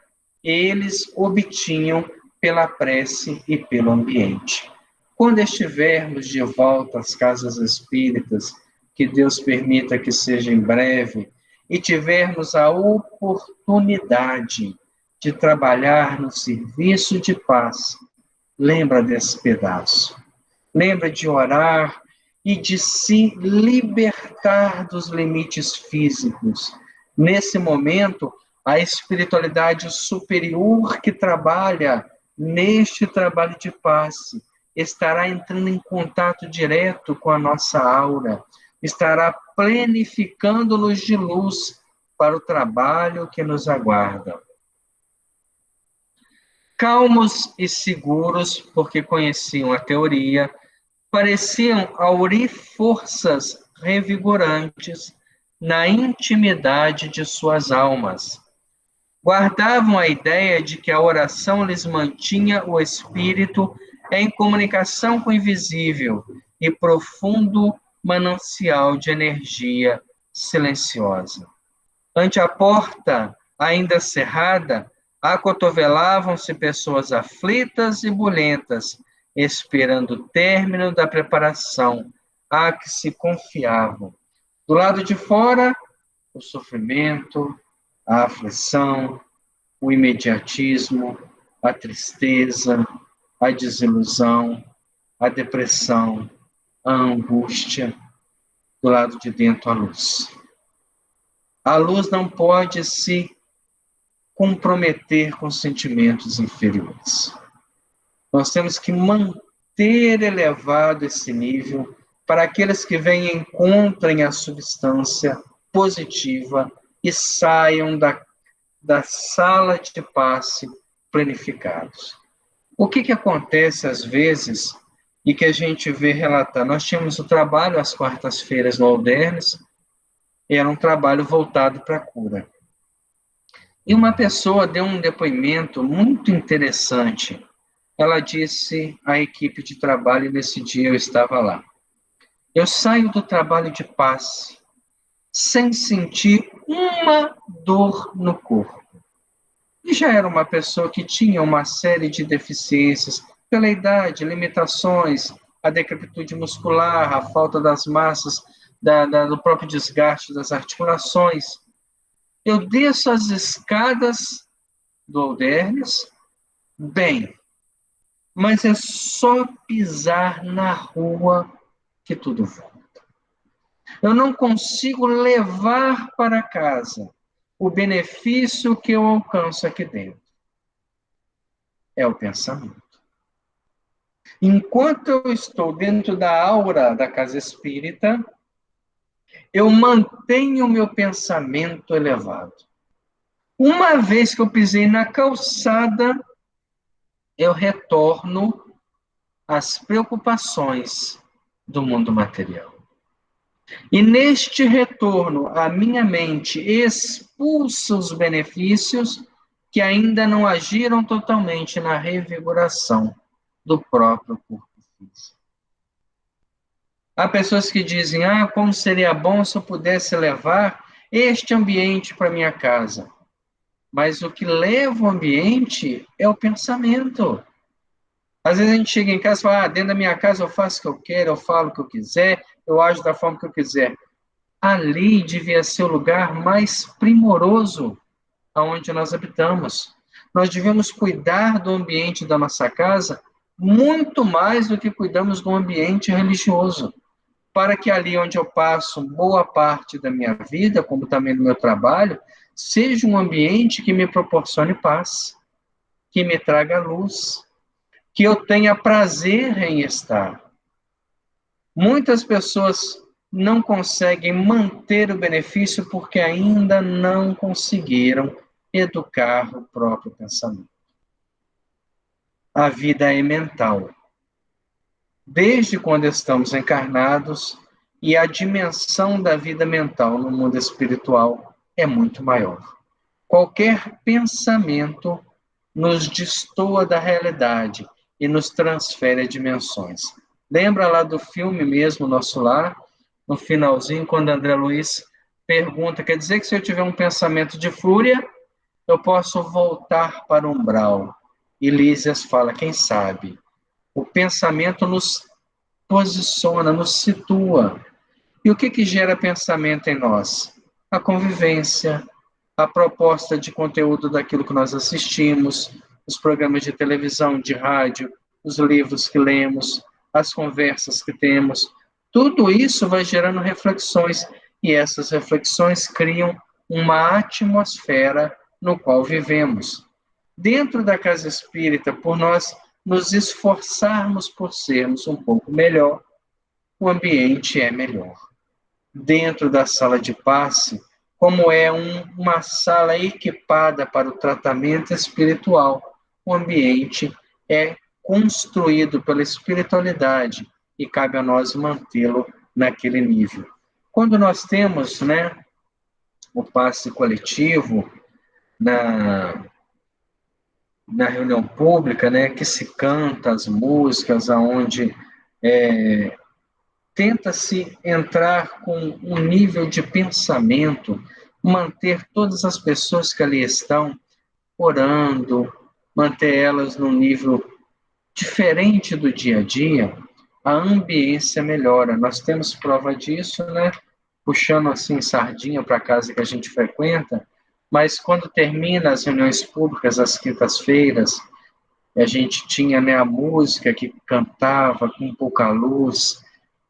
eles obtinham pela prece e pelo ambiente. Quando estivermos de volta às casas espíritas, que Deus permita que seja em breve, e tivermos a oportunidade de trabalhar no serviço de paz, lembra desse pedaço. Lembra de orar e de se libertar dos limites físicos. Nesse momento, a espiritualidade superior que trabalha neste trabalho de passe estará entrando em contato direto com a nossa aura, estará plenificando-nos de luz para o trabalho que nos aguarda. Calmos e seguros, porque conheciam a teoria, pareciam aurir forças revigorantes na intimidade de suas almas. Guardavam a ideia de que a oração lhes mantinha o espírito em comunicação com o invisível e profundo manancial de energia silenciosa. Ante a porta ainda cerrada, acotovelavam-se pessoas aflitas e bulhentas, esperando o término da preparação a que se confiavam. Do lado de fora, o sofrimento, a aflição, o imediatismo, a tristeza, a desilusão, a depressão, a angústia. Do lado de dentro, a luz. A luz não pode se comprometer com sentimentos inferiores. Nós temos que manter elevado esse nível para aqueles que vêm e encontrem a substância positiva e saiam da sala de passe planificados. O que acontece às vezes e que a gente vê relatar? Nós tínhamos o trabalho às quartas-feiras no Aldernes, era um trabalho voltado para a cura. E uma pessoa deu um depoimento muito interessante. Ela disse à equipe de trabalho, e nesse dia eu estava lá: eu saio do trabalho de passe sem sentir uma dor no corpo. E já era uma pessoa que tinha uma série de deficiências, pela idade, limitações, a decrepitude muscular, a falta das massas, do próprio desgaste das articulações. Eu desço as escadas do Aldernes, bem, mas é só pisar na rua que tudo volta. Eu não consigo levar para casa o benefício que eu alcanço aqui dentro. É o pensamento. Enquanto eu estou dentro da aura da casa espírita, eu mantenho o meu pensamento elevado. Uma vez que eu pisei na calçada, eu retorno às preocupações do mundo material. E neste retorno, a minha mente expulsa os benefícios que ainda não agiram totalmente na revigoração do próprio corpo físico. Há pessoas que dizem, como seria bom se eu pudesse levar este ambiente para minha casa. Mas o que leva o ambiente é o pensamento. Às vezes a gente chega em casa e fala, dentro da minha casa eu faço o que eu quero, eu falo o que eu quiser, eu ajo da forma que eu quiser. Ali devia ser o lugar mais primoroso aonde nós habitamos. Nós devemos cuidar do ambiente da nossa casa muito mais do que cuidamos do ambiente religioso, para que ali onde eu passo boa parte da minha vida, como também do meu trabalho, seja um ambiente que me proporcione paz, que me traga luz, que eu tenha prazer em estar. Muitas pessoas não conseguem manter o benefício porque ainda não conseguiram educar o próprio pensamento. A vida é mental. Desde quando estamos encarnados, e a dimensão da vida mental no mundo espiritual é muito maior. Qualquer pensamento nos destoa da realidade e nos transfere a dimensões. Lembra lá do filme mesmo, Nosso Lar? No finalzinho, quando André Luiz pergunta, quer dizer que se eu tiver um pensamento de fúria, eu posso voltar para o umbral? E Lísias fala, quem sabe? O pensamento nos posiciona, nos situa. E o que gera pensamento em nós? A convivência, a proposta de conteúdo daquilo que nós assistimos, os programas de televisão, de rádio, os livros que lemos, as conversas que temos. Tudo isso vai gerando reflexões, e essas reflexões criam uma atmosfera no qual vivemos. Dentro da casa espírita, por nós nos esforçarmos por sermos um pouco melhor, o ambiente é melhor. Dentro da sala de passe, como é uma sala equipada para o tratamento espiritual, o ambiente é construído pela espiritualidade e cabe a nós mantê-lo naquele nível. Quando nós temos, o passe coletivo na reunião pública, que se canta as músicas, aonde tenta-se entrar com um nível de pensamento, manter todas as pessoas que ali estão orando, manter elas num nível diferente do dia a dia, a ambiência melhora. Nós temos prova disso, puxando assim sardinha para a casa que a gente frequenta, mas quando termina as reuniões públicas, às quintas-feiras, a gente tinha a música que cantava com pouca luz.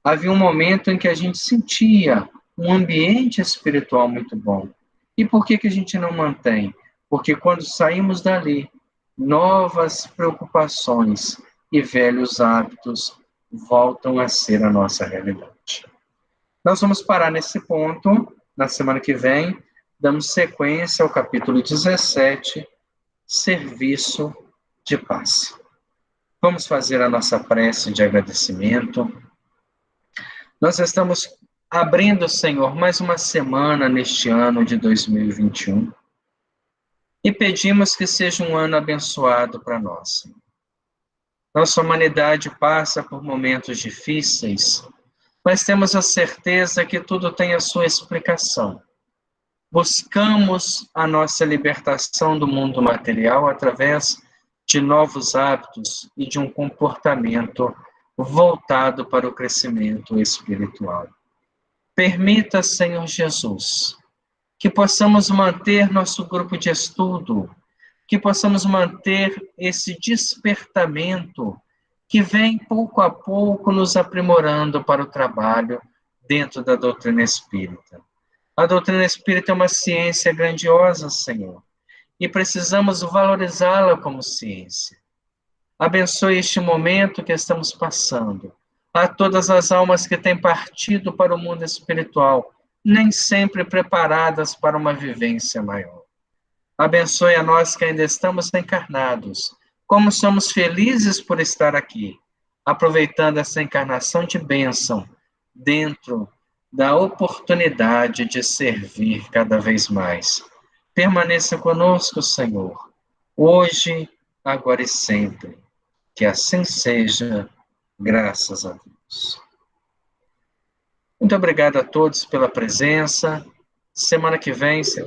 Havia um momento em que a gente sentia um ambiente espiritual muito bom. E por que a gente não mantém? Porque quando saímos dali, novas preocupações e velhos hábitos voltam a ser a nossa realidade. Nós vamos parar nesse ponto. Na semana que vem, damos sequência ao capítulo 17, Serviço de Paz. Vamos fazer a nossa prece de agradecimento. Nós estamos abrindo, Senhor, mais uma semana neste ano de 2021 e pedimos que seja um ano abençoado para nós. Nossa humanidade passa por momentos difíceis, mas temos a certeza que tudo tem a sua explicação. Buscamos a nossa libertação do mundo material através de novos hábitos e de um comportamento voltado para o crescimento espiritual. Permita, Senhor Jesus, que possamos manter nosso grupo de estudo, que possamos manter esse despertamento que vem pouco a pouco nos aprimorando para o trabalho dentro da doutrina espírita. A doutrina espírita é uma ciência grandiosa, Senhor, e precisamos valorizá-la como ciência. Abençoe este momento que estamos passando. A todas as almas que têm partido para o mundo espiritual, nem sempre preparadas para uma vivência maior. Abençoe a nós que ainda estamos encarnados. Como somos felizes por estar aqui, aproveitando essa encarnação de bênção, dentro da oportunidade de servir cada vez mais. Permaneça conosco, Senhor, hoje, agora e sempre. Que assim seja, graças a Deus. Muito obrigado a todos pela presença. Semana que vem, se